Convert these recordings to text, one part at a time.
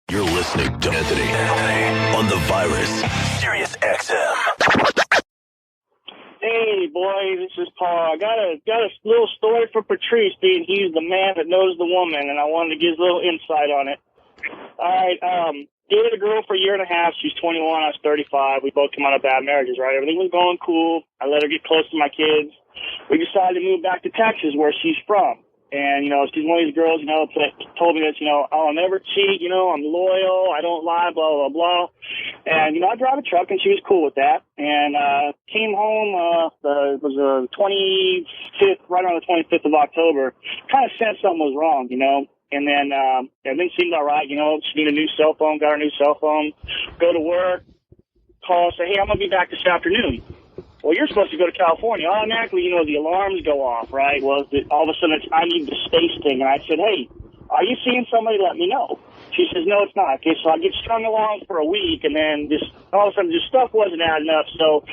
You're listening to Anthony on the Virus, Sirius XM. Hey, boy, this is Paul. I got a little story for Patrice, being he's the man that knows the woman, and I wanted to give a little insight on it. All right, dated a girl for a year and a half. She's 21, I was 35. We both come out of bad marriages, right? Everything was going cool. I let her get close to my kids. We decided to move back to Texas, where she's from. And, she's one of these girls, that told me that, I'll never cheat, I'm loyal, I don't lie, blah, blah, blah. And, I drive a truck, and she was cool with that. And came home, it was the 25th, right around the 25th of October. Kind of sensed something was wrong, And then everything seemed all right, she needed a new cell phone, got her new cell phone, go to work, call, say, hey, I'm going to be back this afternoon. Well, you're supposed to go to California. Automatically, the alarms go off, right? Well, all of a sudden, I need the space thing. And I said, hey, are you seeing somebody? Let me know. She says, no, it's not. Okay, so I get strung along for a week, and then all of a sudden, this stuff wasn't adding up. So,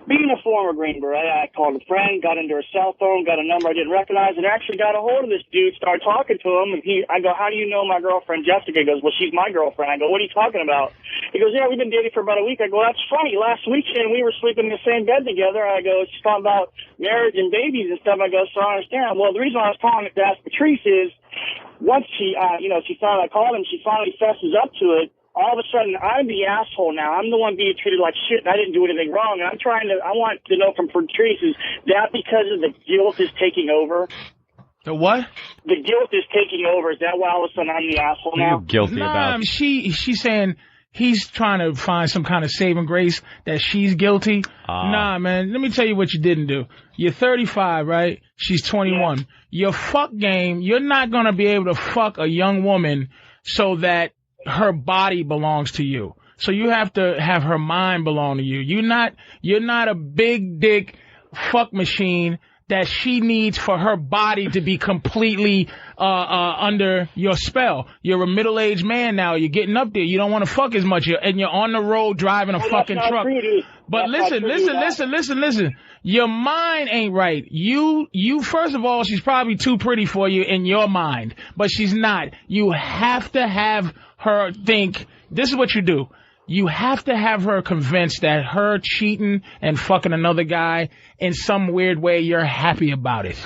being a former Green Beret, I called a friend, got into her cell phone, got a number I didn't recognize, and actually got a hold of this dude, started talking to him, and I go, how do you know my girlfriend Jessica? He goes, well, she's my girlfriend. I go, what are you talking about? He goes, yeah, we've been dating for about a week. I go, that's funny. Last weekend, we were sleeping in the same bed together. I go, she's talking about marriage and babies and stuff. I go, so I understand. Well, the reason I was calling to ask Patrice is, once she, she finally, I called him, she finally fesses up to it. All of a sudden, I'm the asshole now. I'm the one being treated like shit, and I didn't do anything wrong. And I want to know from Patrice, is that because of the guilt is taking over? The what? The guilt is taking over. Is that why all of a sudden I'm the asshole now? Guilty about? She's saying he's trying to find some kind of saving grace that she's guilty. Nah, man, let me tell you what you didn't do. You're 35, right? She's 21. Yeah. Your fuck game, you're not going to be able to fuck a young woman so that her body belongs to you. So you have to have her mind belong to you. You're not a big dick fuck machine that she needs for her body to be completely under your spell. You're a middle-aged man now. You're getting up there. You don't want to fuck as much, and you're on the road driving a fucking truck. But listen. Your mind ain't right. You first of all, she's probably too pretty for you in your mind, but she's not. You have to have her think, this is what you do. You have to have her convinced that her cheating and fucking another guy in some weird way, you're happy about it.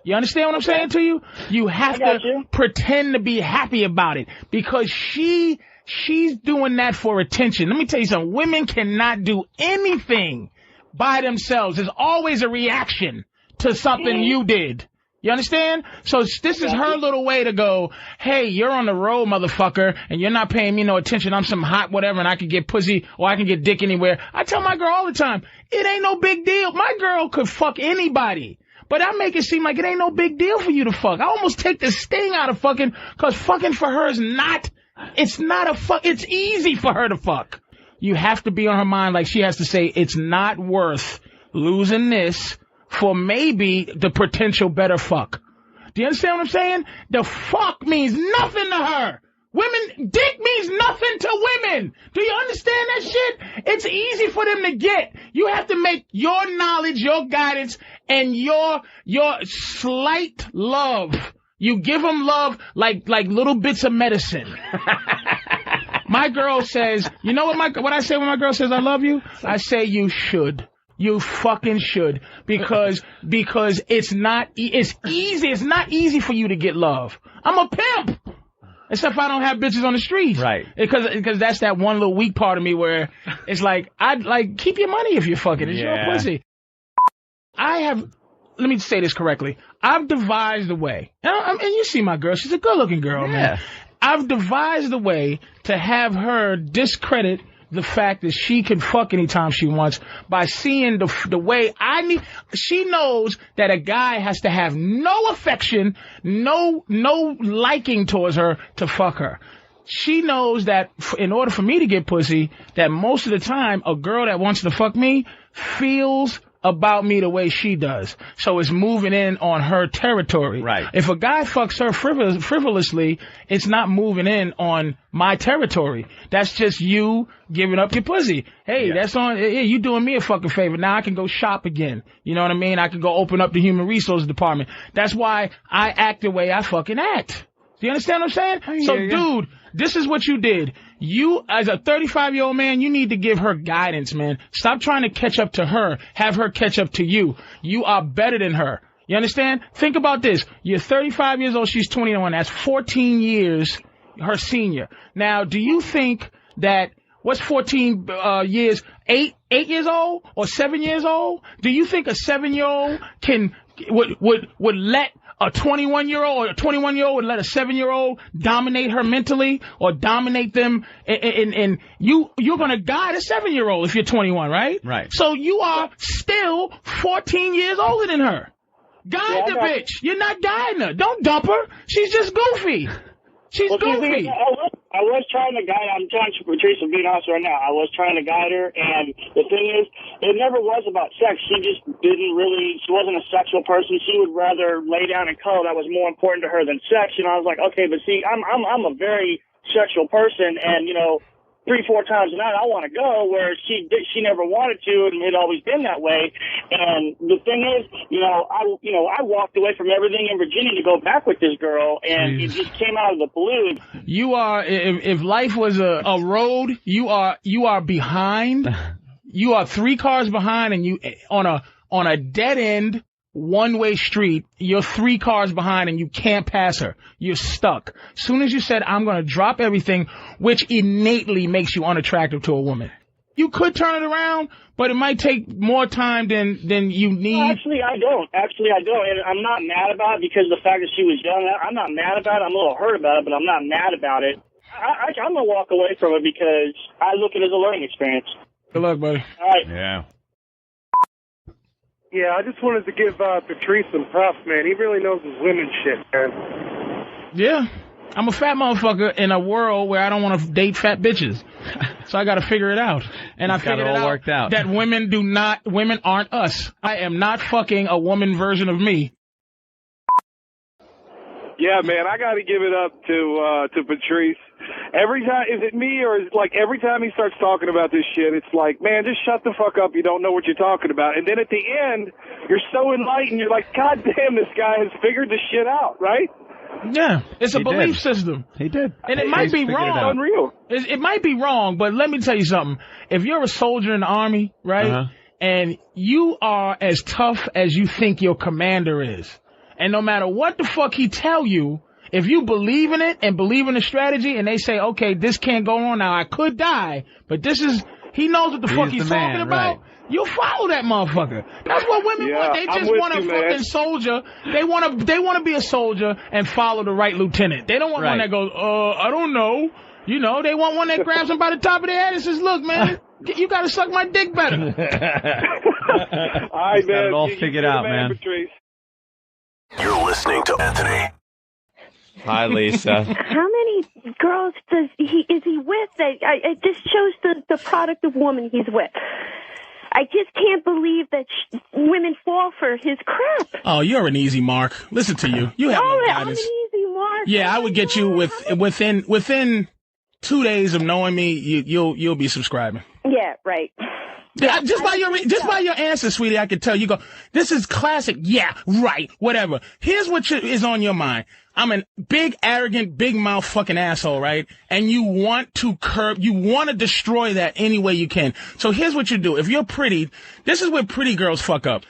You understand what I'm saying to you? You have to pretend to be happy about it, because she's doing that for attention. Let me tell you something. Women cannot do anything by themselves. There's always a reaction to something you did. You understand? So this is her little way to go, hey, you're on the road, motherfucker, and you're not paying me no attention. I'm some hot whatever, and I can get pussy or I can get dick anywhere. I tell my girl all the time, it ain't no big deal. My girl could fuck anybody. But I make it seem like it ain't no big deal for you to fuck. I almost take the sting out of fucking, because fucking for her is it's easy for her to fuck. You have to be on her mind, like she has to say, it's not worth losing this for maybe the potential better fuck. Do you understand what I'm saying? The fuck means nothing to her. Dick means nothing to women. Do you understand that shit? It's easy for them to get. You have to make your knowledge, your guidance, and your slight love. You give them love like little bits of medicine. My girl says, you know what I say when my girl says I love you? I say you should. You fucking should, because it's easy. It's not easy for you to get love. I'm a pimp. Except I don't have bitches on the street. Right. Because that's that one little weak part of me where it's like, I'd like, keep your money if you're fucking. It's your pussy. Let me say this correctly. I've devised a way, and you see my girl, she's a good looking girl, man. I've devised a way to have her discredit the fact that she can fuck anytime she wants by seeing the way I need. She knows that a guy has to have no affection, no liking towards her to fuck her. She knows that in order for me to get pussy, that most of the time a girl that wants to fuck me feels about me the way she does. So it's moving in on her territory. Right. If a guy fucks her frivolously, it's not moving in on my territory. That's just you giving up your pussy. Hey, that's on, you doing me a fucking favor. Now I can go shop again. You know what I mean? I can go open up the human resources department. That's why I act the way I fucking act. Do you understand what I'm saying? So, dude, this is what you did. You, as a 35-year-old man, you need to give her guidance, man. Stop trying to catch up to her. Have her catch up to you. You are better than her. You understand? Think about this. You're 35 years old. She's 21. That's 14 years her senior. Now, do you think that what's 14 years? 8 years old or 7 years old? Do you think a 7-year-old would let a 21-year-old or a 21-year-old would let a 7-year-old dominate her mentally or dominate them? And you're going to guide a 7-year-old if you're 21, right? Right. So you are still 14 years older than her. Guide the bitch. You're not guiding her. Don't dump her. She's just goofy. She's goofy. I was trying to guide. I'm telling you, Patrice, I'm being honest right now. I was trying to guide her, and the thing is, it never was about sex. She just didn't really. She wasn't a sexual person. She would rather lay down and cuddle. That was more important to her than sex. And I was like, okay, but see, I'm a very sexual person, and 3-4 times a night I want to go, where she never wanted to, and it had always been that way. And the thing is, I walked away from everything in Virginia to go back with this girl, and it just came out of the blue. You are, if life was a road, you are behind. You are 3 cars behind, and you on a dead end one-way street, you're 3 cars behind and you can't pass her. You're stuck. Soon as you said, I'm going to drop everything, which innately makes you unattractive to a woman. You could turn it around, but it might take more time than you need. Well, actually, I don't. And I'm not mad about it because of the fact that she was young. I'm not mad about it. I'm a little hurt about it, but I'm not mad about it. I'm going to walk away from it because I look at it as a learning experience. Good luck, buddy. All right. Yeah. Yeah, I just wanted to give Patrice some props, man. He really knows his women shit, man. Yeah. I'm a fat motherfucker in a world where I don't want to date fat bitches. So I got to figure it out. And I figured it worked out that women aren't us. I am not fucking a woman version of me. Yeah, man, I got to give it up to Patrice. Every time, is it me or is it like every time he starts talking about this shit, it's like, man, just shut the fuck up. You don't know what you're talking about. And then at the end, you're so enlightened. You're like, God damn, this guy has figured this shit out, right? Yeah, it's a belief system. He did. And it might be wrong. It's unreal. It might be wrong, but let me tell you something. If you're a soldier in the Army, right, and you are as tough as you think your commander is, and no matter what the fuck he tell you, if you believe in it and believe in the strategy and they say, okay, this can't go on now, I could die, but he knows what the fuck he's talking about, right. You follow that motherfucker. That's what women want. They just want a fucking soldier. They want to be a soldier and follow the right lieutenant. They don't want one that goes, I don't know. They want one that grabs them by the top of their head and says, look, man, you got to suck my dick better. All right, man. Got it all figured out, man. Patrice. You're listening to Anthony. Hi, Lisa. How many girls is he with? This shows the product of woman he's with. I just can't believe that women fall for his crap. Oh, you're an easy mark. Listen to you. You have no guidance. I'm an easy mark. Yeah, I would get you within 2 days of knowing me. You'll be subscribing. Yeah, right. Yeah, just by your answer, sweetie, I could tell you go, this is classic. Yeah, right, whatever. Here's what is on your mind. I'm a big, arrogant, big mouth fucking asshole, right? And you want to destroy that any way you can. So here's what you do. If you're pretty, this is where pretty girls fuck up.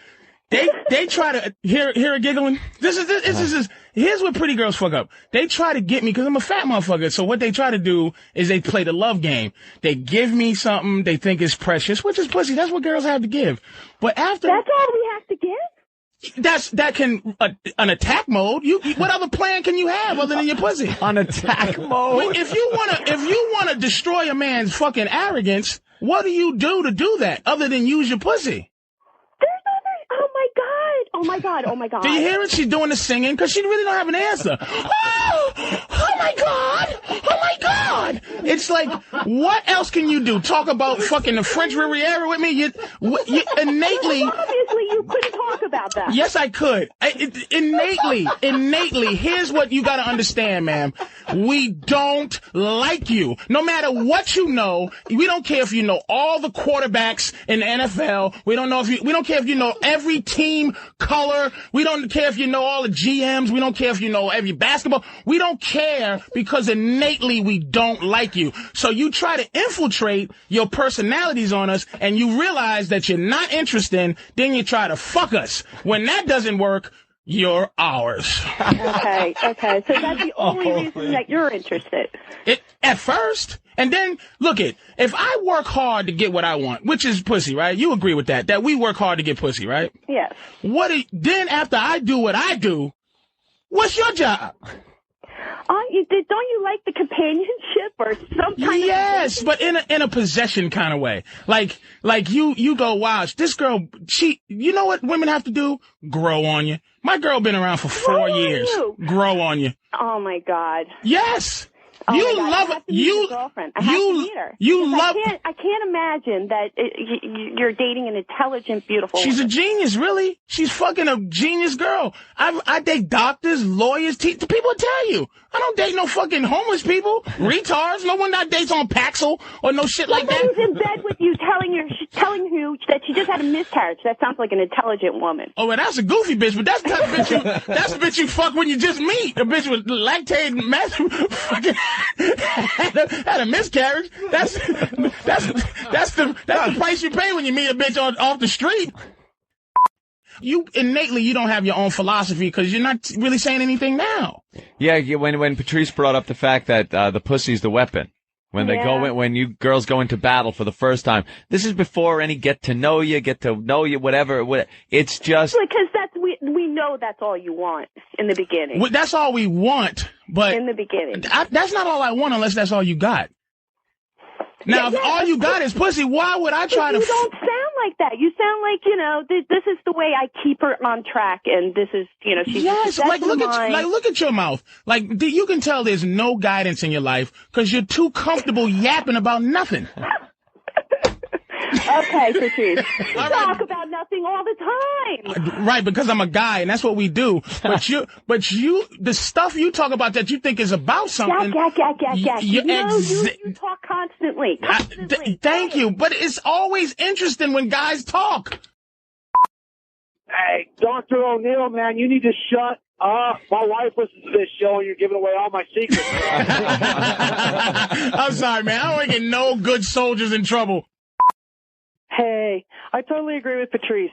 They try to, hear her giggling? Here's where pretty girls fuck up. They try to get me because I'm a fat motherfucker. So what they try to do is they play the love game. They give me something they think is precious, which is pussy. That's what girls have to give. But after. That's all we have to give? An attack mode. What other plan can you have other than your pussy? On attack mode. If you wanna destroy a man's fucking arrogance, what do you do to do that other than use your pussy? Oh my God. Do you hear it? She's doing the singing because she really don't have an answer. Oh my God. It's like, what else can you do? Talk about fucking the French Riviera with me? You innately. Obviously, you couldn't talk about that. Yes, I could. Innately, here's what you gotta understand, ma'am. We don't like you. No matter what you know, we don't care if you know all the quarterbacks in the NFL. We don't care if you know every team color. We don't care if you know all the GMs. We don't care if you know every basketball. We don't care because innately we don't like you. So you try to infiltrate your personalities on us and you realize that you're not interested, then you try to fuck us. When that doesn't work, you're ours. Okay. So that's the only reason that you're interested. At first. And then, look if I work hard to get what I want, which is pussy, right? You agree with that? That we work hard to get pussy, right? Yes. Then after I do what I do, what's your job? Don't you like the companionship or some kind of... Yes, but in a possession kind of way. Like you go, wow, this girl, you know what women have to do? Grow on you. My girl been around for 4 years. Grow on you. Oh my God. Yes. Oh you my God. love I have to meet your girlfriend. I have to meet her. I can't imagine that you're dating an intelligent, beautiful She's woman. a genius, really. She's fucking a genius girl. I date doctors, lawyers, people tell you. I don't date no fucking homeless people, retards. No one that dates on Paxil or no shit like that. Somebody's in bed with you telling you that she just had a miscarriage. That sounds like an intelligent woman. Oh, well, that's a goofy bitch, but that's the type of bitch that's the bitch you fuck when you just meet. A bitch with lactated fucking had a miscarriage. That's the price you pay when you meet a bitch off the street. You innately you don't have your own philosophy because you're not really saying anything now. Yeah, when Patrice brought up the fact that the pussy's the weapon. When when you girls go into battle for the first time, this is before any get to know you, whatever. It's just because we know that's all you want in the beginning. Well, that's all we want, but in the beginning, that's not all I want unless that's all you got. Now, if all you got is pussy, why would I try to? You don't sound like that. You sound like this is the way I keep her on track, and this is she's yes. Look at your mouth. Like you can tell there's no guidance in your life because you're too comfortable yapping about nothing. Okay, Patrice. You talk about nothing all the time. Right, because I'm a guy, and that's what we do. But you, the stuff you talk about that you think is about something. You talk constantly. Thank you, but it's always interesting when guys talk. Hey, Dr. O'Neill, man, you need to shut up. My wife listens to this show, and you're giving away all my secrets. I'm sorry, man. I don't want to get no good soldiers in trouble. Hey, I totally agree with Patrice.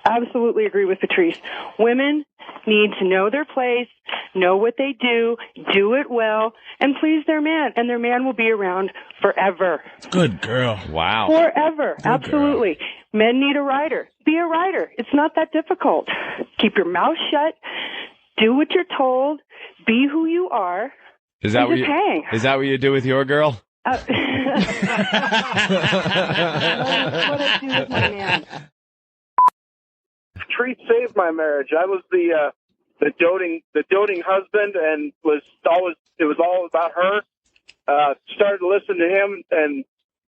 Absolutely agree with Patrice. Women need to know their place, know what they do it well, and please their man. And their man will be around forever. Good girl. Wow. Forever. Good Absolutely. Girl. Men need a writer. Be a writer. It's not that difficult. Keep your mouth shut. Do what you're told. Be who you are. Is that hang. What you do with your girl? What I do with my man. Patrice saved my marriage. I was the doting husband, and it was all about her. Started to listen to him, and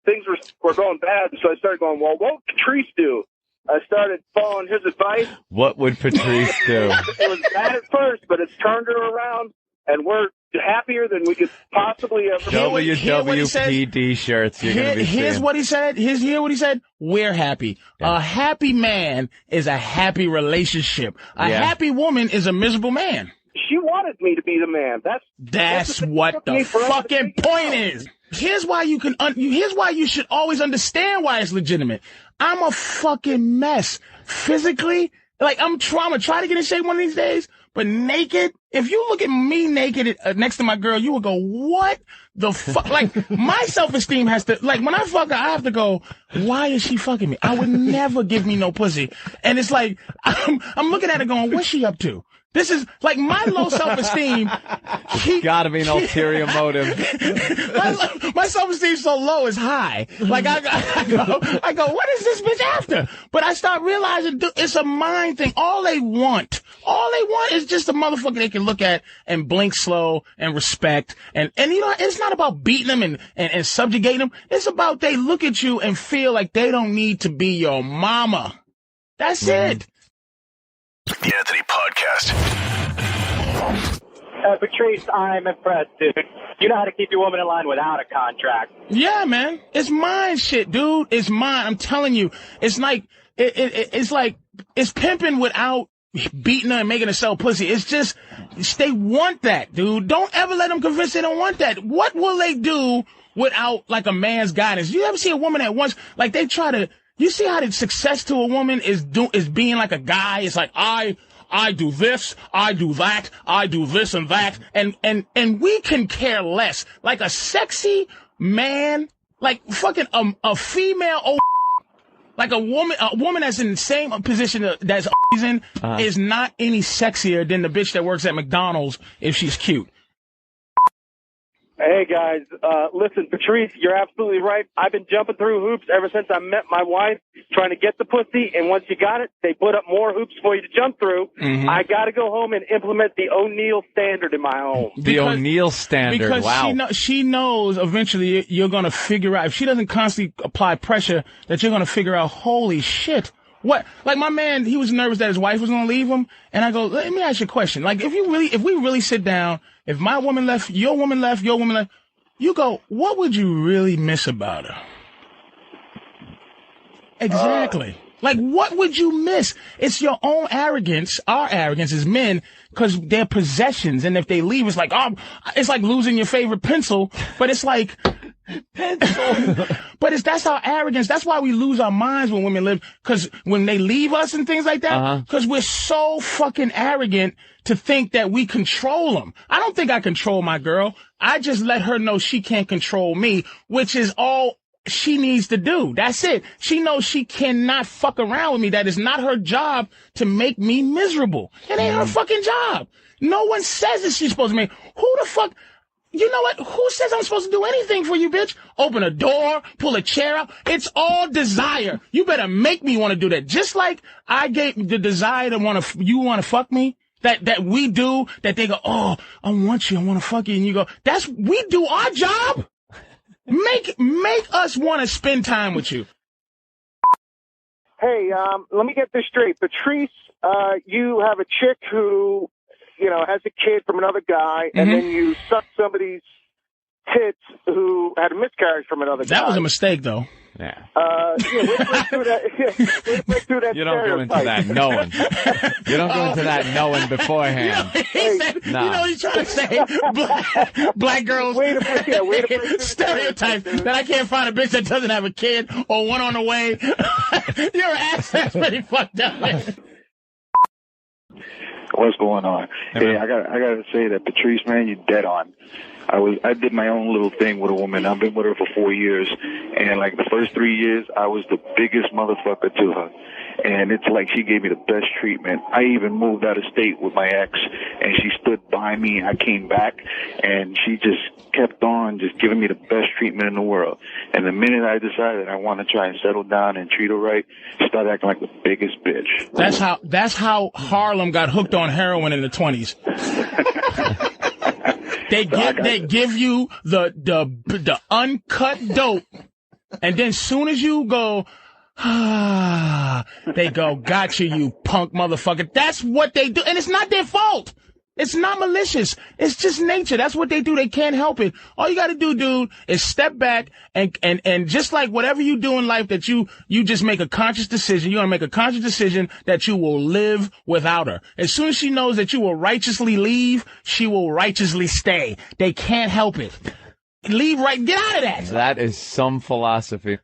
things were going bad. So I started going, well, what would Patrice do? I started following his advice. What would Patrice do? It was bad at first, but it's turned her around, and we're happier than we could possibly ever. WWPD shirts. Here's what he said. Hear what he said. We're happy. Yeah. A happy man is a happy relationship. A happy woman is a miserable man. She wanted me to be the man. That's what the fucking point is. Here's why here's why you should always understand why it's legitimate. I'm a fucking mess. Physically, like I'm gonna try to get in shape one of these days, but naked, if you look at me naked next to my girl, you will go, what the fuck? Like, my self-esteem has to, like, when I fuck her, I have to go, why is she fucking me? I would never give me no pussy. And it's like, I'm looking at her going, what's she up to? This is, like, my low self-esteem. Gotta be an ulterior motive. my self-esteem's so low, it's high. Like, I go, what is this bitch after? But I start realizing it's a mind thing. All they want is just a motherfucker they can look at and blink slow and respect. And it's not about beating them and subjugating them. It's about they look at you and feel like they don't need to be your mama. That's it. The Anthony Podcast. Patrice, I'm impressed, dude. You know how to keep your woman in line without a contract. Yeah, man. It's mine shit, dude. It's mine. I'm telling you. It's like, it's pimping without beating her and making her sell pussy. It's just, they want that, dude. Don't ever let them convince they don't want that. What will they do without, like, a man's guidance? You ever see a woman that wants, like, they try to, you see how the success to a woman is being like a guy? It's like, I do this, I do that, I do this and that, and we can care less. Like a sexy man, like fucking a female old, like a woman that's in the same position that's in, is not any sexier than the bitch that works at McDonald's if she's cute. Hey, guys, listen, Patrice, you're absolutely right. I've been jumping through hoops ever since I met my wife, trying to get the pussy, and once you got it, they put up more hoops for you to jump through. Mm-hmm. I got to go home and implement the O'Neill standard in my home. The O'Neill standard, because wow. She knows eventually you're going to figure out, if she doesn't constantly apply pressure, that you're going to figure out, holy shit. What? Like my man, he was nervous that his wife was going to leave him. And I go, let me ask you a question. Like if we really sit down, if my woman left, your woman left, you go, what would you really miss about her? Exactly. Like what would you miss? It's your own arrogance. Our arrogance as men, because they're possessions. And if they leave, it's like, it's like losing your favorite pencil. But it's like, but that's our arrogance. That's why we lose our minds when women live, because when they leave us and things like that, because we're so fucking arrogant to think that we control them. I don't think I control my girl. I just let her know she can't control me, which is all she needs to do. That's it. She knows she cannot fuck around with me. That is not her job to make me miserable. It ain't her fucking job. No one says that she's supposed to make. Who the fuck? You know what? Who says I'm supposed to do anything for you, bitch? Open a door, pull a chair out. It's all desire. You better make me want to do that. Just like I gave the desire to you want to fuck me. That we do, that they go, oh, I want you, I want to fuck you. And you go, we do our job. Make us want to spend time with you. Hey, let me get this straight. Patrice, you have a chick who, has a kid from another guy, and then you suck somebody's tits who had a miscarriage from another guy. That was a mistake, though. Yeah. Let's break through that. You don't go into that knowing. You don't go into that knowing beforehand. He said, he's trying to say black girls stereotype that I can't find a bitch that doesn't have a kid or one on the way. Your ass is pretty fucked up, man. What's going on? Hey, I gotta say that Patrice, man, you're dead on. I did my own little thing with a woman. I've been with her for 4 years, and like the first 3 years, I was the biggest motherfucker to her. And it's like she gave me the best treatment. I even moved out of state with my ex, and she stood by me. I came back, and she just kept on just giving me the best treatment in the world. And the minute I decided I want to try and settle down and treat her right, she started acting like the biggest bitch. That's how Harlem got hooked on heroin in the 20s. They give you the uncut dope, and then soon as you go, they go, gotcha, you punk motherfucker. That's what they do, and it's not their fault. It's not malicious. It's just nature. That's what they do. They can't help it. All you got to do, dude, is step back and just like whatever you do in life that you just make a conscious decision. You're going to make a conscious decision that you will live without her. As soon as she knows that you will righteously leave, she will righteously stay. They can't help it. Leave right. Get out of that. That is some philosophy.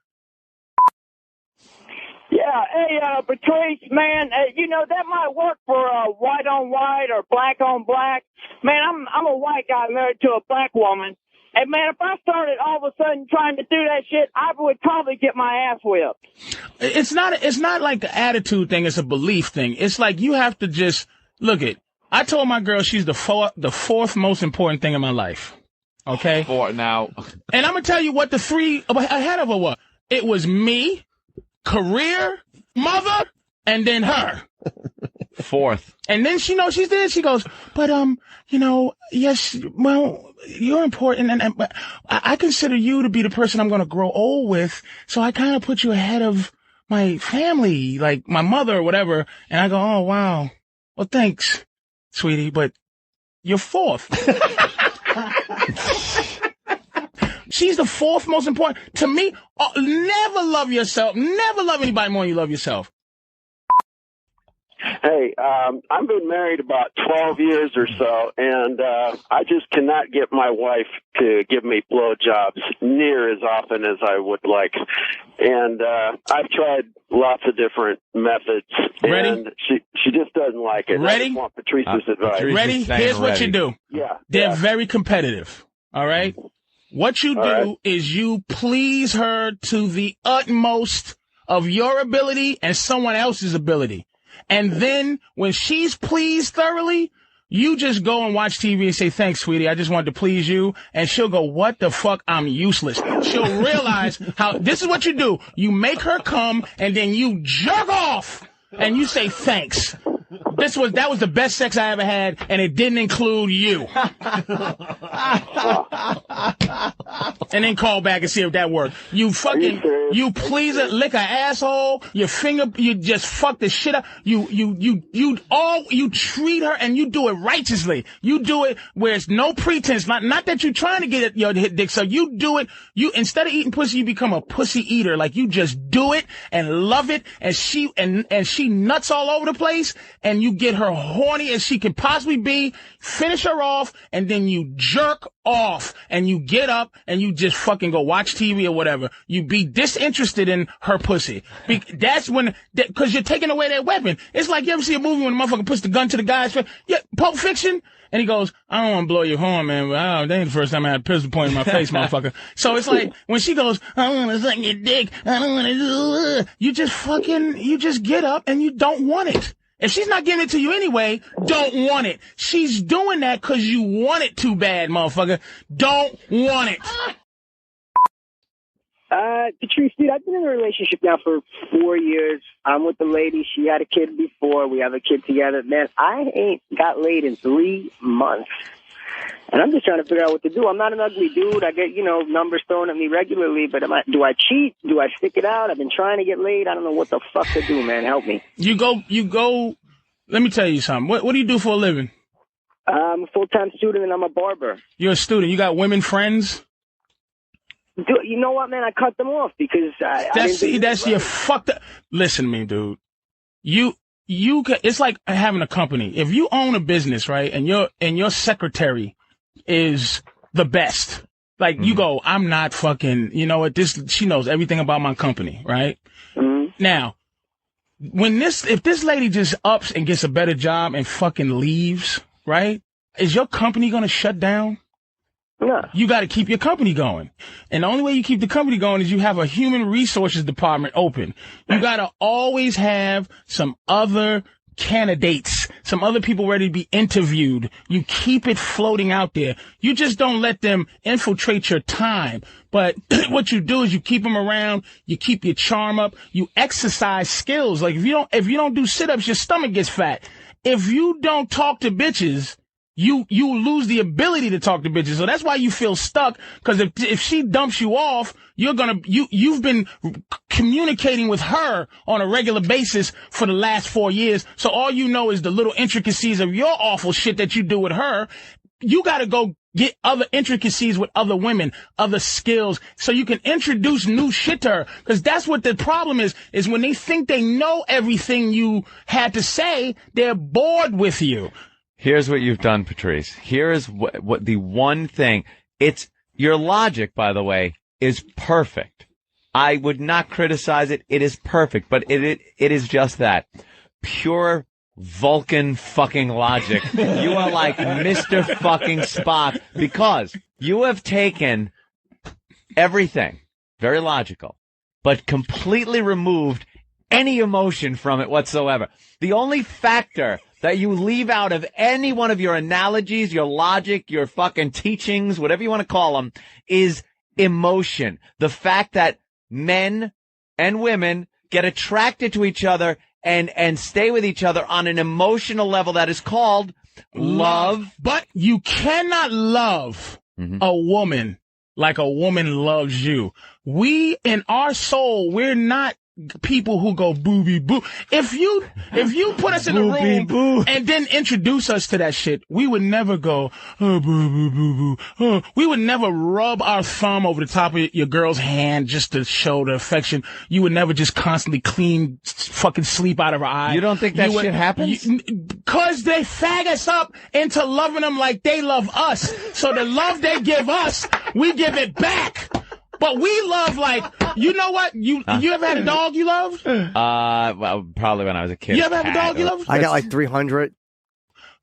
Yeah, hey, Patrice, man, that might work for white on white or black on black. Man, I'm a white guy married to a black woman. And, man, if I started all of a sudden trying to do that shit, I would probably get my ass whipped. It's not like an attitude thing. It's a belief thing. It's like you have to just look at. I told my girl she's the fourth most important thing in my life. Okay? Fourth now. And I'm going to tell you what the three ahead of her was. It was me, career, mother, and then her. Fourth. And then she knows she's there. She goes, but, yes, well, you're important. And but I consider you to be the person I'm going to grow old with. So I kind of put you ahead of my family, like my mother or whatever. And I go, oh, wow. Well, thanks, sweetie, but you're fourth. She's the fourth most important. To me, never love yourself. Never love anybody more than you love yourself. Hey, I've been married about 12 years or so, and I just cannot get my wife to give me blowjobs near as often as I would like. And I've tried lots of different methods, Ready? and she just doesn't like it. Ready? I just want Patrice's advice. Ready? Here's what you do. Yeah. They're very competitive. All right? What you do is you please her to the utmost of your ability and someone else's ability. And then when she's pleased thoroughly, you just go and watch TV and say, thanks, sweetie. I just wanted to please you. And she'll go, what the fuck? I'm useless. She'll realize how this is what you do. You make her come and then you jerk off and you say, thanks. That was the best sex I ever had, and it didn't include you. And then call back and see if that worked. You please her, lick her asshole, you just fuck the shit up. You treat her and you do it righteously. You do it where it's no pretense. Not that you're trying to get your dick. So you do it. You, instead of eating pussy, you become a pussy eater. Like you just do it and love it. And she nuts all over the place. And you get her horny as she can possibly be, finish her off, and then you jerk off, and you get up, and you just fucking go watch TV or whatever. You be disinterested in her pussy. That's when, because you're taking away their weapon. It's like, you ever see a movie when a motherfucker puts the gun to the guy's face? Yeah, Pulp Fiction? And he goes, I don't want to blow your horn, man, but that ain't the first time I had a pistol pointed in my face, motherfucker. So it's like, when she goes, I don't want to suck your dick, I don't want to, you just get up and you don't want it. If she's not giving it to you anyway, don't want it. She's doing that because you want it too bad, motherfucker. Don't want it. Patrice, dude, I've been in a relationship now for 4 years. I'm with the lady. She had a kid before. We have a kid together. Man, I ain't got laid in 3 months. And I'm just trying to figure out what to do. I'm not an ugly dude. I get, numbers thrown at me regularly, but do I cheat? Do I stick it out? I've been trying to get laid. I don't know what the fuck to do, man. Help me. You go, let me tell you something. What do you do for a living? I'm a full-time student and I'm a barber. You're a student. You got women friends? You know what, man? I cut them off because that's your fucked up. Listen to me, dude. It's like having a company. If you own a business, right, and your secretary is the best, like you go, I'm not fucking, you know what, she knows everything about my company, right? Mm-hmm. Now, if this lady just ups and gets a better job and fucking leaves, right, is your company gonna shut down? No. You got to keep your company going. And the only way you keep the company going is you have a human resources department open. You got to always have some other candidates, some other people ready to be interviewed. You keep it floating out there. You just don't let them infiltrate your time. But what you do is you keep them around. You keep your charm up. You exercise skills. Like if you don't do sit-ups, your stomach gets fat. If you don't talk to bitches, you lose the ability to talk to bitches. So that's why you feel stuck. Because if she dumps you off, you've been communicating with her on a regular basis for the last 4 years. So all you know is the little intricacies of your awful shit that you do with her. You got to go get other intricacies with other women, other skills, so you can introduce new shit to her. Because that's what the problem is when they think they know everything you had to say, they're bored with you. Here's what you've done, Patrice. Here is what the one thing. It's your logic, by the way, is perfect. I would not criticize it. It is perfect, but it is just that pure Vulcan fucking logic. You are like Mr. fucking Spock because you have taken everything, very logical, but completely removed any emotion from it whatsoever. The only factor that you leave out of any one of your analogies, your logic, your fucking teachings, whatever you want to call them, is emotion. The fact that men and women get attracted to each other and stay with each other on an emotional level that is called love. But you cannot love a woman like a woman loves you. We, in our soul, we're not people who go booby boo. If you put us in a room and then introduce us to that shit, we would never go, oh, boo boo boo boo. Oh. We would never rub our thumb over the top of your girl's hand just to show the affection. You would never just constantly clean fucking sleep out of her eye. You don't think that shit happens? Cause they fag us up into loving them like they love us. So the love they give us, we give it back. But we love, like, you know what? You ever had a dog you loved? Well, probably when I was a kid. You ever have a dog you loved? I got like 300.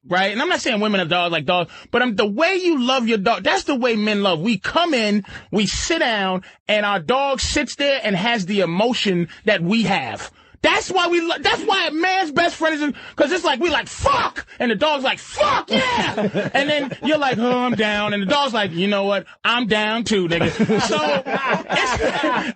Right? And I'm not saying women have dogs like dogs, but the way you love your dog, that's the way men love. We come in, we sit down, and our dog sits there and has the emotion that we have. That's why that's why a man's best friend is, cause it's like, we like, fuck! And the dog's like, fuck yeah! And then you're like, oh, I'm down. And the dog's like, you know what? I'm down too, nigga. So,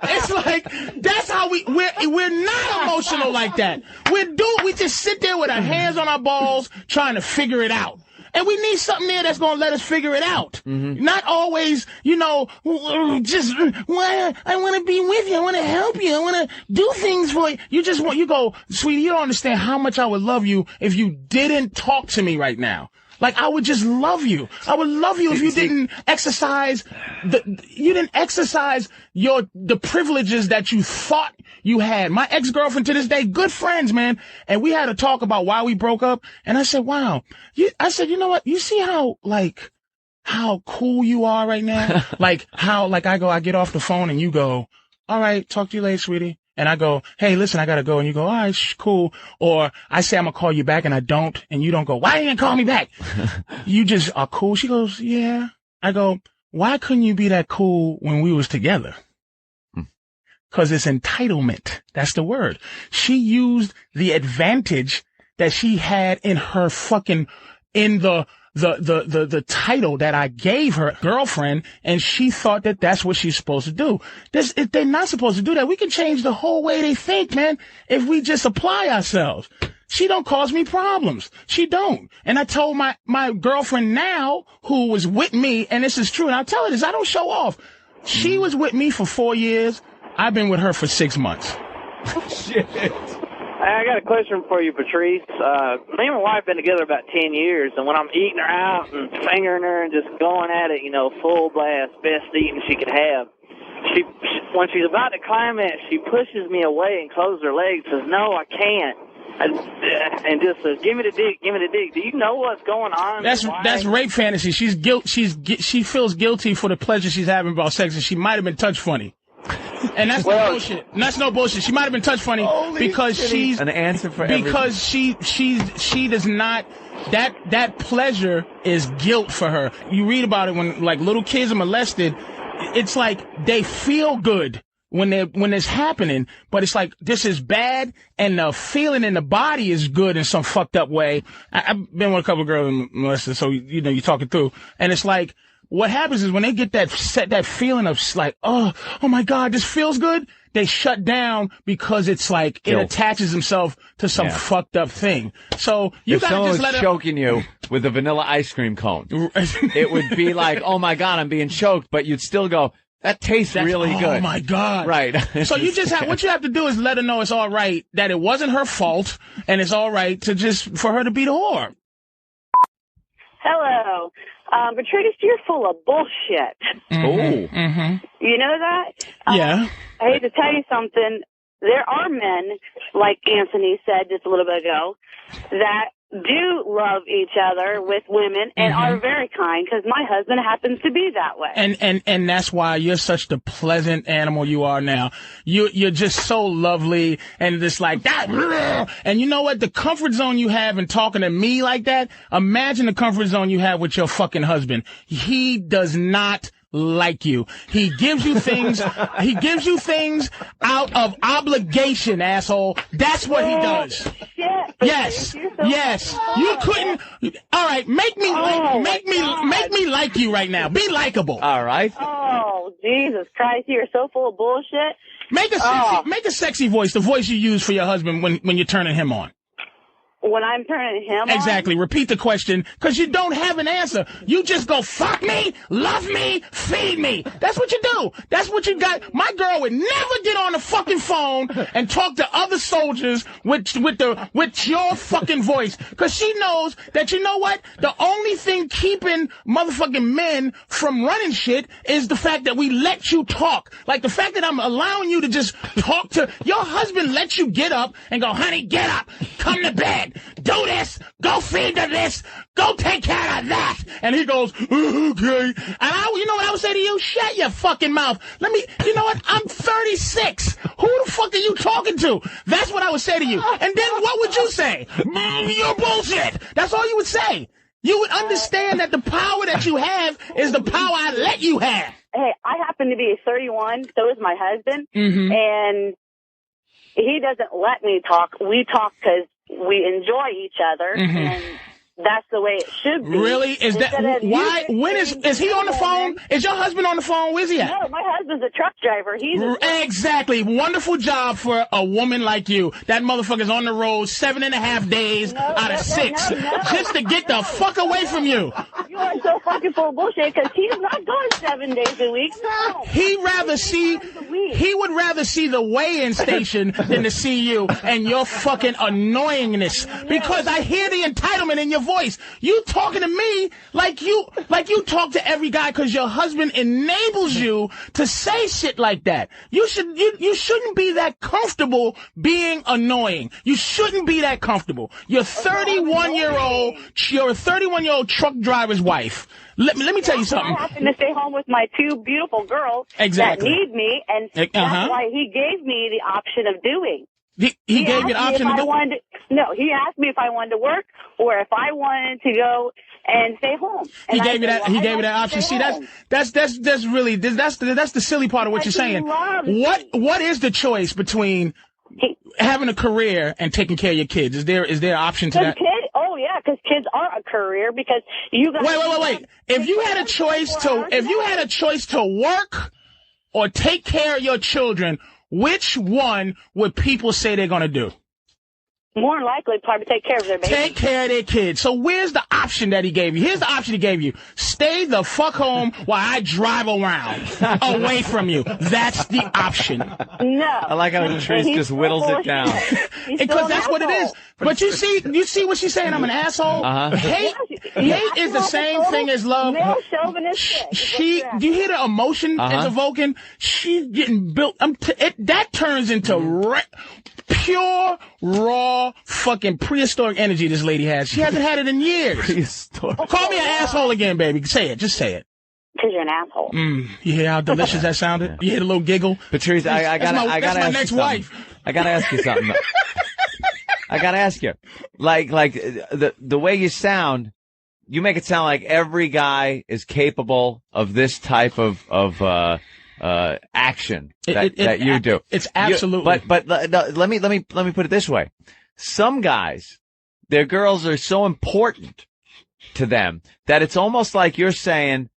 it's like, that's how we're not emotional like that. We just sit there with our hands on our balls trying to figure it out. And we need something there that's going to let us figure it out. Mm-hmm. Not always, just, well, I want to be with you. I want to help you. I want to do things for you. You go, sweetie, you don't understand how much I would love you if you didn't talk to me right now. Like, I would just love you. I would love you if you didn't exercise the privileges that you thought you had. My ex-girlfriend to this day, good friends, man. And we had a talk about why we broke up. And I said, wow. I said, you know what? You see how cool you are right now? I get off the phone and you go, all right, talk to you later, sweetie. And I go, hey, listen, I gotta go. And you go, all right, cool. Or I say I'm gonna call you back and I don't. And you don't go, why didn't you call me back? You just are cool. She goes, yeah. I go, why couldn't you be that cool when we was together? Cause it's entitlement. That's the word. She used the advantage that she had in her in the title that I gave her, girlfriend, and she thought that that's what she's supposed to do. They're not supposed to do that. We can change the whole way they think, man, if we just apply ourselves. She don't cause me problems. She don't. And I told my girlfriend now, who was with me, and this is true, and I'll tell her this, I don't show off. She was with me for 4 years. I've been with her for 6 months. Shit. I got a question for you, Patrice. Me and my wife have been together about 10 years, and when I'm eating her out and fingering her and just going at it, full blast, best eating she could have, when she's about to climax, she pushes me away and closes her legs and says, no, I can't. And just says, give me the dick, give me the dick. Do you know what's going on? That's rape fantasy. She feels guilty for the pleasure she's having about sex, and she might have been touch funny. And that's no bullshit. That's no bullshit. She might have been touch funny because she's an answer for because everything. she does not, that pleasure is guilt for her. You read about it when like little kids are molested. It's like they feel good when it's happening, but it's like this is bad, and the feeling in the body is good in some fucked up way. I've been with a couple of girls molested, so you talk it through, and it's like. What happens is when they get that feeling of like, oh my God, this feels good, they shut down because it's like guilt. It attaches themselves to some fucked up thing. So you gotta just let it. If someone was choking you with a vanilla ice cream cone, it would be like, oh my God, I'm being choked, but you'd still go, that tastes really good. Oh my God. Right. So you just what you have to do is let her know it's all right, that it wasn't her fault, and it's all right for her to be the whore. Hello. Patrice, you're full of bullshit. Mm-hmm. Mm-hmm. You know that? Yeah. I hate to tell you something. There are men, like Anthony said just a little bit ago, that do love each other with women and are very kind, because my husband happens to be that way. And that's why you're such the pleasant animal you are now. You're just so lovely and just like that. And you know what? The comfort zone you have in talking to me like that, imagine the comfort zone you have with your fucking husband. He does not like you. He gives you things. He gives you things out of obligation, asshole. That's what he does. Shit, yes. You couldn't. All right, make me like you right now. Be likable. All right. Oh, Jesus Christ! You're so full of bullshit. Make a sexy voice. The voice you use for your husband when you're turning him on. when I'm turning him Exactly. Repeat the question, because you don't have an answer. You just go, fuck me, love me, feed me. That's what you do. That's what you got. My girl would never get on the fucking phone and talk to other soldiers with your fucking voice, because she knows that, you know what? The only thing keeping motherfucking men from running shit is the fact that we let you talk. Like the fact that I'm allowing you to just talk to your husband, lets you get up and go, honey, get up, come to bed. Do this, go feed to this, go take care of that. And he goes, okay. And you know what I would say to you? Shut your fucking mouth. You know what? I'm 36. Who the fuck are you talking to? That's what I would say to you. And then what would you say? You're bullshit. That's all you would say. You would understand that the power that you have is the power I let you have. Hey, I happen to be 31, so is my husband, and he doesn't let me talk. We talk because we enjoy each other, and that's the way it should be. Really? Is that why? When is he on the phone? Is your husband on the phone? Where's he at? No, my husband's a truck driver. Exactly. Wonderful job for a woman like you. That motherfucker's on the road 7.5 days out of 6 just to get the fuck away from you. You are so fucking full of bullshit, because he's not going 7 days a week. No. He would rather see the weigh-in station than to see you and your fucking annoyingness, because I hear the entitlement in your voice. You talking to me like you talk to every guy because your husband enables you to say shit like that. You shouldn't be that comfortable being annoying. You shouldn't be that comfortable. You're a 31-year-old truck driver's wife. Let me tell you something. I happen to stay home with my 2 beautiful girls that need me, and that's why he gave me the option of doing. He gave you the option to do? No, he asked me if I wanted to work or if I wanted to go and stay home. And he gave you that option. See, that's really the silly part of what you're saying. What is the choice between having a career and taking care of your kids? Is there an option to that? Oh yeah, because kids are a career, because you guys. Wait. If you had a choice to work or take care of your children, which one would people say they're going to do? More likely, probably take care of their babies. Take care of their kids. So where's the option that he gave you? Here's the option he gave you. Stay the fuck home while I drive around away from you. That's the option. No. I like how Patrice just whittles it down. Because that's what it is. But you see what she's saying? I'm an asshole? Hate is the same thing as love. Male chauvinistic. Do you hear the emotion it's evoking? She's getting built. That turns into pure, raw, fucking prehistoric energy this lady has. She hasn't had it in years. Prehistoric. Call me an asshole again, baby. Say it. Just say it. Because you're an asshole. You hear how delicious that sounded? You hear the little giggle? Patrice, I gotta that's my ask next you wife. I gotta ask you something. I gotta ask you. Like the way you sound, you make it sound like every guy is capable of this type of action that you do. It's absolutely. But let me put it this way. Some guys, their girls are so important to them that it's almost like you're saying,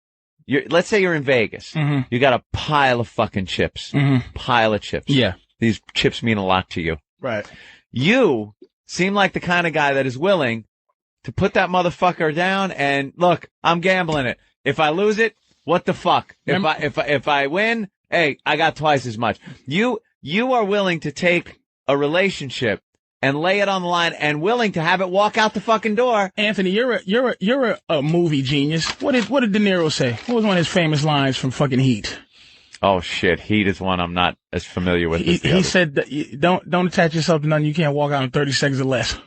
let's say you're in Vegas. You got a pile of fucking chips. Pile of chips. Yeah. These chips mean a lot to you. Right. You seem like the kind of guy that is willing to put that motherfucker down and look, I'm gambling it. If I lose it, what the fuck? If I win, hey, I got twice as much. You are willing to take a relationship and lay it on the line and willing to have it walk out the fucking door. Anthony, you're a movie genius. What did De Niro say? What was one of his famous lines from fucking Heat? Oh shit, Heat is one I'm not as familiar with. He said that don't attach yourself to nothing you can't walk out in 30 seconds or less.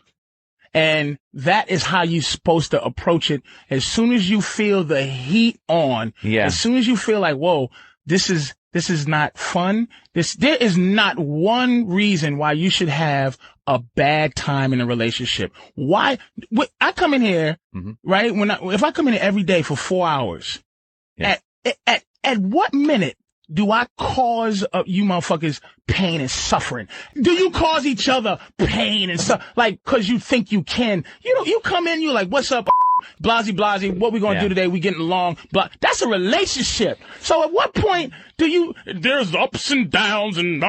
And that is how you're supposed to approach it. As soon as you feel the heat on, as soon as you feel like, whoa, this is not fun. There is not one reason why you should have a bad time in a relationship. Why? I come in here, right? If I come in here every day for 4 hours, at what minute do I cause you motherfuckers pain and suffering? Do you cause each other pain and stuff? Like, cause you think you can. You come in, you're like, what's up? blasey, what we gonna do today? We getting along, blah. That's a relationship. So at what point there's ups and downs and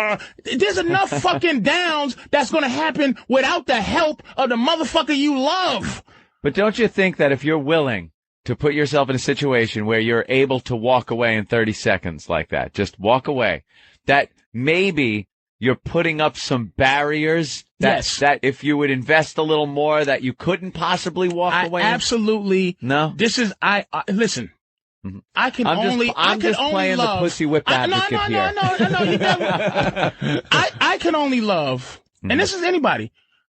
there's enough fucking downs that's gonna happen without the help of the motherfucker you love. But don't you think that if you're willing to put yourself in a situation where you're able to walk away in 30 seconds like that, just walk away, that maybe you're putting up some barriers that if you would invest a little more that you couldn't possibly walk away? Absolutely. No. This is, listen. Mm-hmm. I'm just playing the pussy whip advocate here. No. I can only love, and this is anybody.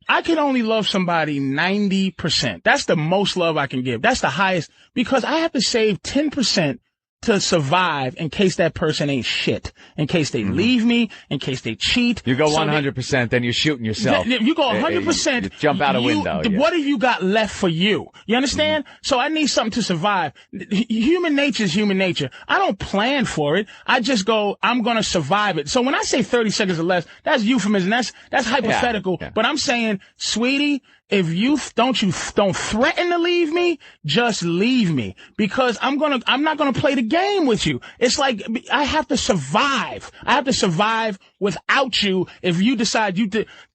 I can only love somebody 90%. That's the most love I can give. That's the highest, because I have to save 10% to survive in case that person ain't shit, in case they leave me, in case they cheat. You go 100%, then you're shooting yourself. You go 100%. You jump out a window. Yeah. What have you got left for you? You understand? So I need something to survive. Human nature is human nature. I don't plan for it. I just go, I'm going to survive it. So when I say 30 seconds or less, that's euphemism. That's hypothetical. Yeah. But I'm saying, sweetie, if you don't threaten to leave me, just leave me, because I'm not gonna play the game with you. It's like I have to survive. I have to survive without you. If you decide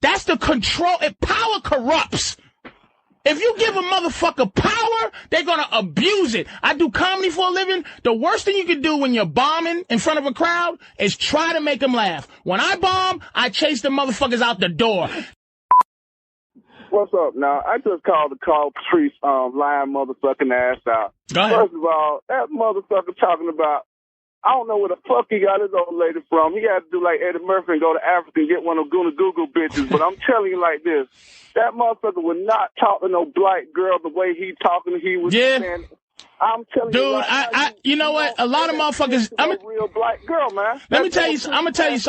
that's the control. Power corrupts. If you give a motherfucker power, they're gonna abuse it. I do comedy for a living. The worst thing you can do when you're bombing in front of a crowd is try to make them laugh. When I bomb, I chase the motherfuckers out the door. What's up now? I just called to call Patrice lying motherfucking ass out. Go ahead. First of all, that motherfucker talking about, I don't know where the fuck he got his old lady from. He had to do like Eddie Murphy and go to Africa and get one of them Goona Google bitches. But I'm telling you like this, that motherfucker would not talk to no black girl the way he talking. He was saying, I'm telling you, dude. You know what? A lot of motherfuckers. I'm a real black girl, man. Let me tell you. I'm gonna tell you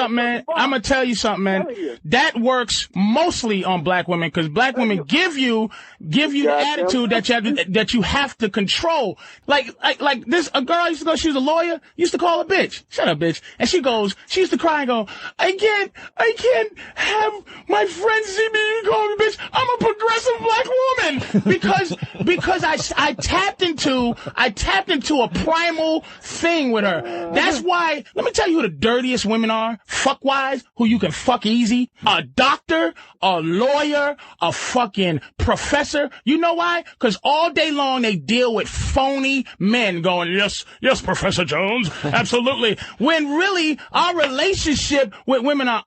something, man. That works mostly on black women, because black women give you the attitude that you have to control. Like this. A girl used to go. She was a lawyer. Used to call her bitch. Shut up, bitch. And she used to cry and go, I can't have my friends see me call me bitch. I'm a progressive black woman because I tapped into a primal thing with her. That's why, let me tell you who the dirtiest women are, fuck-wise, who you can fuck easy. A doctor, a lawyer, a fucking professor. You know why? Because all day long they deal with phony men going, yes, Professor Jones, absolutely. When really, our relationship with women are,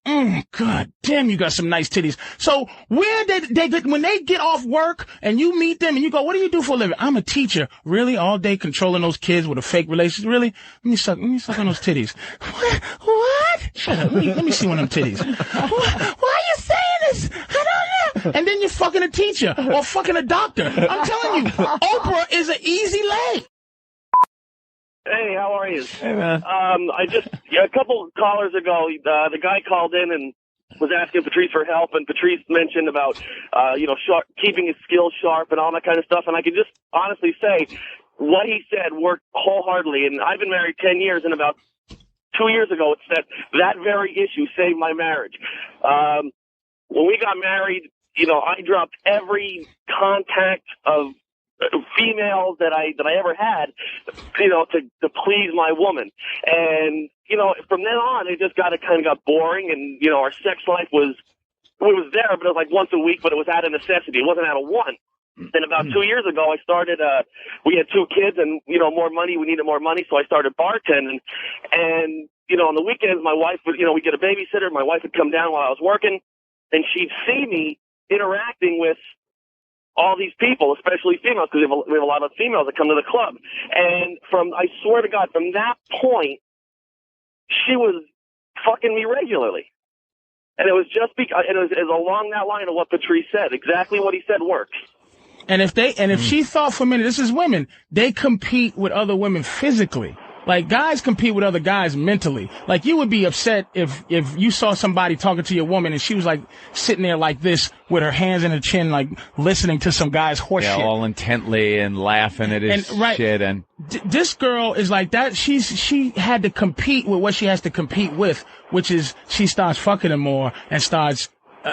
God damn, you got some nice titties. So when they get off work and you meet them and you go, what do you do for a living? I'm a teacher. Really? All day controlling those kids with a fake relationship? Really? Let me suck on those titties. What? Shut up. Let me see one of them titties. Why are you saying this? I don't know. And then you're fucking a teacher or fucking a doctor. I'm telling you, Oprah is an easy lay. Hey, how are you? Hey, man. A couple callers ago, the guy called in and was asking Patrice for help, and Patrice mentioned about, keeping his skills sharp and all that kind of stuff. And I can just honestly say what he said worked wholeheartedly. And I've been married 10 years, and about 2 years ago, it said that very issue saved my marriage. When we got married, I dropped every contact of females that I ever had, to please my woman. And, from then on, it just kind of got boring, and, our sex life was there, but it was like once a week, but it was out of necessity. It wasn't out of want. Then about 2 years ago, I started, we had 2 kids and, more money. We needed more money. So I started bartending. And, on the weekends, my wife would, we'd get a babysitter. My wife would come down while I was working, and she'd see me interacting with all these people, especially females, because we have a lot of females that come to the club. And I swear to God, from that point, she was fucking me regularly. And it was just it was along that line of what Patrice said. Exactly what he said works. And if she thought for a minute, this is women, they compete with other women physically. Like, guys compete with other guys mentally. Like, you would be upset if you saw somebody talking to your woman and she was like sitting there like this with her hands in her chin, like listening to some guy's horse shit. All intently and laughing at his shit. And this girl is like that. She had to compete with what she has to compete with, which is she starts fucking him more and starts,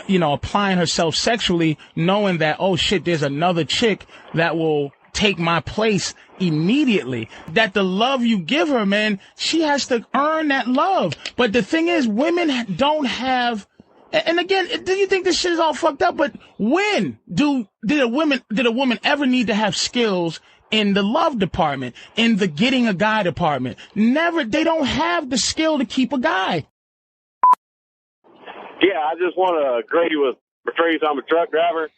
applying herself sexually, knowing that, oh shit, there's another chick that will take my place immediately. That the love you give her, man, she has to earn that love. But the thing is, women don't have. And again, do you think this shit is all fucked up? But when did a woman ever need to have skills in the love department, in the getting a guy department? Never. They don't have the skill to keep a guy. Yeah, I just want to agree with Patrice. I'm a truck driver.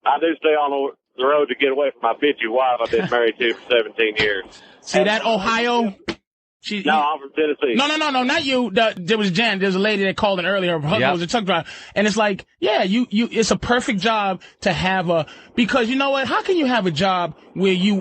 I do stay on the road to get away from my bitchy wife I've been married to for 17 years. See that Ohio? No, I'm from Tennessee. No, not you. There was Jan. There's a lady that called in earlier. Her husband was a truck driver. And it's like, yeah, it's a perfect job to have because you know what? How can you have a job where you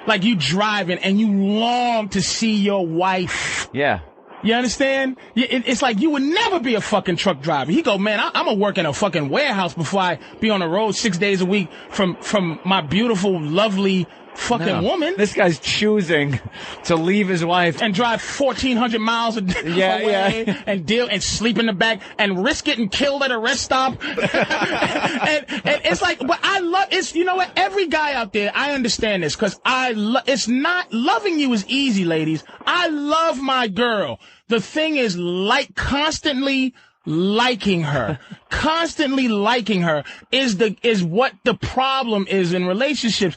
like you driving and you long to see your wife? Yeah. You understand? It's like you would never be a fucking truck driver. He go, man, I'm gonna work in a fucking warehouse before I be on the road 6 days a week from my beautiful, lovely fucking woman. This guy's choosing to leave his wife and drive 1,400 miles away and deal and sleep in the back and risk getting killed at a rest stop. and it's like, but I love it's. You know what? Every guy out there, I understand this because it's not loving you is easy, ladies. I love my girl. The thing is, constantly liking her is what the problem is in relationships.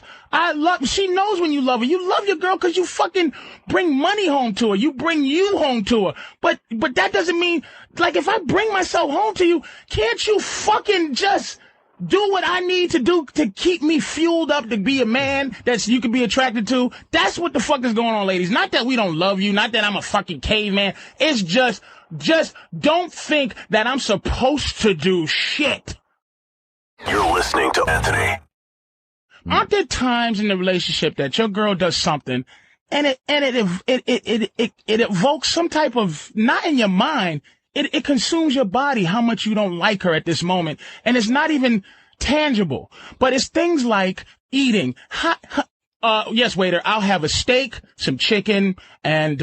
She knows when you love her. You love your girl because you fucking bring money home to her. You bring you home to her. But that doesn't mean, like, if I bring myself home to you, can't you fucking just do what I need to do to keep me fueled up to be a man that you can be attracted to? That's what the fuck is going on, ladies. Not that we don't love you. Not that I'm a fucking caveman. It's just don't think that I'm supposed to do shit. You're listening to Anthony. Aren't there times in the relationship that your girl does something and it evokes some type of, not in your mind, it consumes your body how much you don't like her at this moment, and it's not even tangible, but it's things like eating. Yes, waiter, I'll have a steak, some chicken, and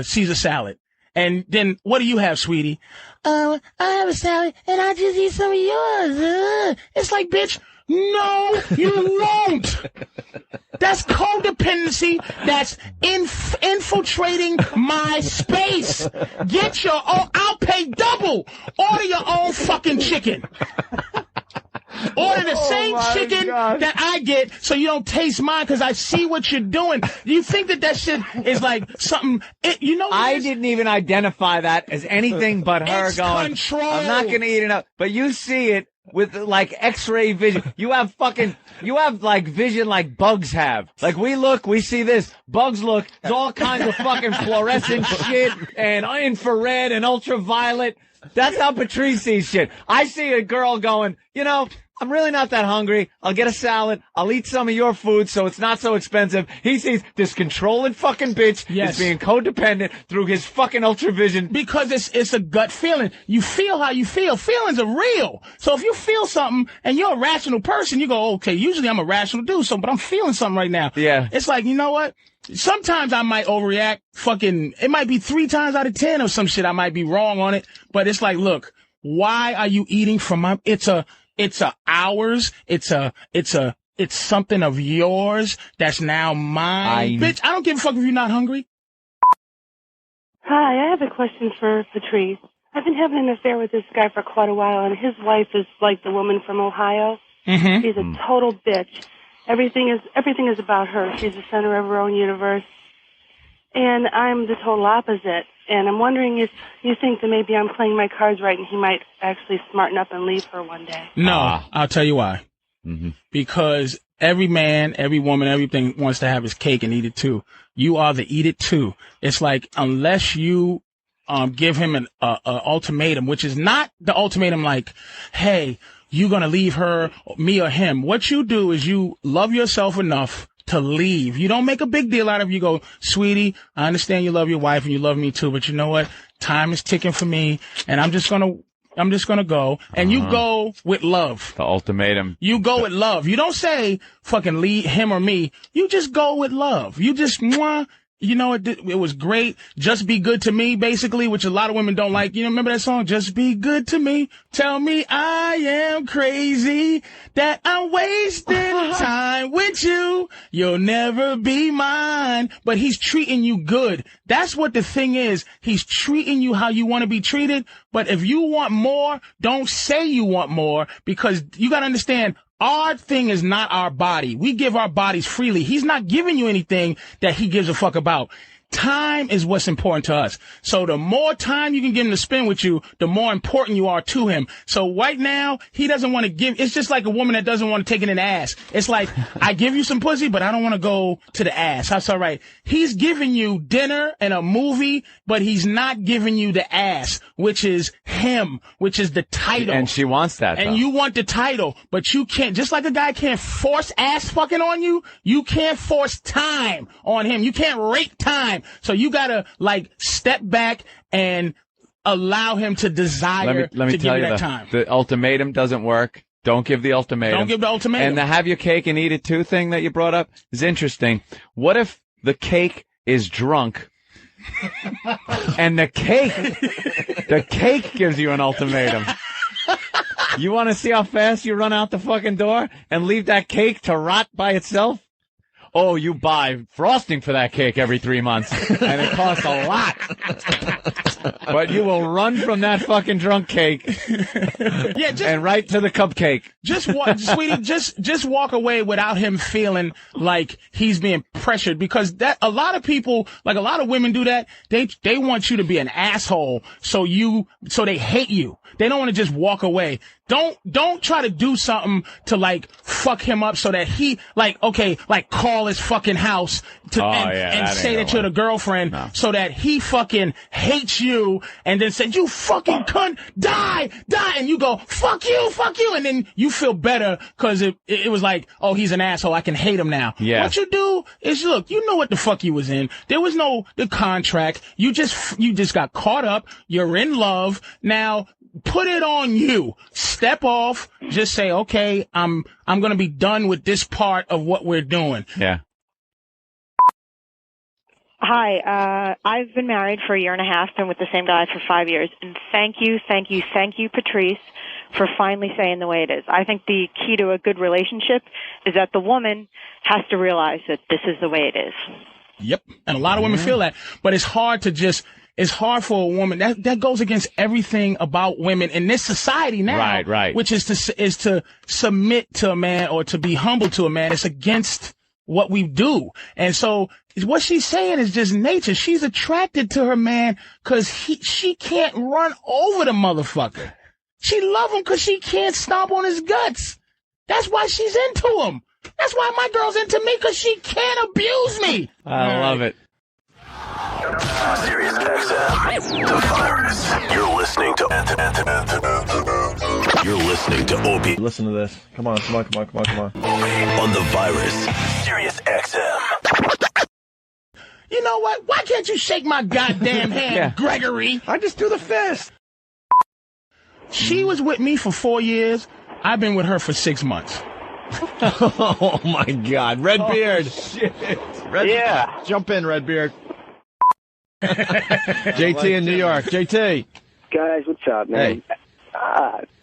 Caesar salad. And then, what do you have, sweetie? I have a salad, and I just eat some of yours. It's like, bitch, no, you won't. That's codependency. That's infiltrating my space. Get your own. I'll pay double. Order your own fucking chicken. Order the same chicken that I get so you don't taste mine because I see what you're doing. You think that shit is like something, you know what I didn't even identify that as anything but her going, control. I'm not going to eat it up. But you see it with like X-ray vision. You have like vision like bugs have. Like we see this. Bugs look, there's all kinds of fucking fluorescent shit and infrared and ultraviolet. That's how Patrice sees shit. I see a girl going, you know, I'm really not that hungry. I'll get a salad. I'll eat some of your food so it's not so expensive. He sees this controlling fucking bitch is being codependent through his fucking ultravision. Because it's a gut feeling. You feel how you feel. Feelings are real. So if you feel something and you're a rational person, you go, okay, usually I'm a rational dude, but I'm feeling something right now. Yeah. It's like, you know what? Sometimes I might overreact. It might be 3 times out of 10 or some shit. I might be wrong on it. But it's like, look, why are you eating from my, it's ours. It's something of yours that's now mine. Bitch, I don't give a fuck if you're not hungry. Hi, I have a question for Patrice. I've been having an affair with this guy for quite a while, and his wife is like the woman from Ohio. Mm-hmm. She's a total bitch. Everything is about her. She's the center of her own universe. And I'm the total opposite. And I'm wondering if you think that maybe I'm playing my cards right and he might actually smarten up and leave her one day. No, I'll tell you why. Mm-hmm. Because every man, every woman, everything wants to have his cake and eat it too. You are the eat it too. It's like, unless you give him an ultimatum, which is not the ultimatum like, hey, you're going to leave her, me or him. What you do is you love yourself enough to leave. You don't make a big deal out of it. You go, sweetie, I understand you love your wife and you love me too, but you know what? Time is ticking for me, and I'm just gonna go. And you go with love. The ultimatum. You go with love. You don't say fucking leave him or me. You just go with love. You just You know, it was great. Just be good to me, basically, which a lot of women don't like. You know, remember that song? Just be good to me. Tell me I am crazy, that I'm wasting time with you. You'll never be mine. But he's treating you good. That's what the thing is. He's treating you how you want to be treated. But if you want more, don't say you want more, because you got to understand, our thing is not our body. We give our bodies freely. He's not giving you anything that he gives a fuck about. Time is what's important to us. So the more time you can get him to spend with you, the more important you are to him. So right now, he doesn't want to give. It's just like a woman that doesn't want to take in an ass. It's like, I give you some pussy, but I don't want to go to the ass. That's all right. He's giving you dinner and a movie, but he's not giving you the ass, which is him, which is the title. And she wants that, and though. you want the title, but you can't. Just like a guy can't force ass fucking on you, you can't force time on him. You can't rape time. So you gotta, like, step back and allow him to desire let me to tell give you you that time. the ultimatum doesn't work. Don't give the ultimatum. Don't give the ultimatum. And the have your cake and eat it too thing that you brought up is interesting. What if the cake is drunk and the cake gives you an ultimatum? You want to see how fast you run out the fucking door and leave that cake to rot by itself? Oh, you buy frosting for that cake every 3 months, and it costs a lot. But you will run from that fucking drunk cake, and right to the cupcake. Sweetie, just walk away without him feeling like he's being pressured, because that a lot of people, like a lot of women do that. They want you to be an asshole, so they hate you. They don't want to just walk away. Don't try to do something to, like, fuck him up so that he, like, okay, like, call his fucking house and say that you're the girlfriend, so that he fucking hates you and then say, you fucking cunt, die, and you go, fuck you, and then you feel better because it was like, oh, he's an asshole, I can hate him now. Yeah. What you do is, look, you know what the fuck you was in. There was no the contract. You just got caught up. You're in love. Now, put it on you. Step off. Just say, okay, I'm going to be done with this part of what we're doing. Yeah. Hi, I've been married for a year and a half, been with the same guy for 5 years, and thank you, Patrice, for finally saying the way it is. I think the key to a good relationship is that the woman has to realize that this is the way it is. Yep. And a lot of women feel that, but it's hard for a woman. That goes against everything about women in this society now. Right. Which is to submit to a man or to be humble to a man. It's against what we do. And so what she's saying is just nature. She's attracted to her man because she can't run over the motherfucker. She love him because she can't stomp on his guts. That's why she's into him. That's why my girl's into me, because she can't abuse me. I love it. Sirius XM, the virus. You're listening to You're listening to Opie. Listen to this. Come on. On the virus, Sirius XM. You know what? Why can't you shake my goddamn hand, Gregory? I just do the fist. She was with me for 4 years. I've been with her for 6 months. Oh my God, Redbeard! Shit. Jump in, Redbeard. JT in New York. JT. Guys, what's up, man? Hey.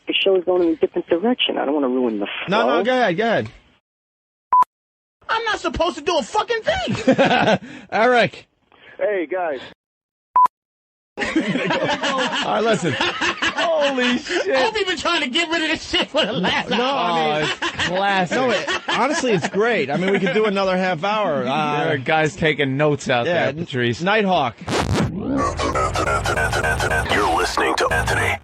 The show is going in a different direction. I don't want to ruin the flow. No, go ahead. I'm not supposed to do a fucking thing. Eric. Hey, guys. All right, listen. Holy shit. Opie been trying to get rid of this shit for the last hour. It's classic. No, honestly, it's great. I mean, we could do another half hour. There are guys taking notes out there, Patrice. Nighthawk. You're listening to Anthony.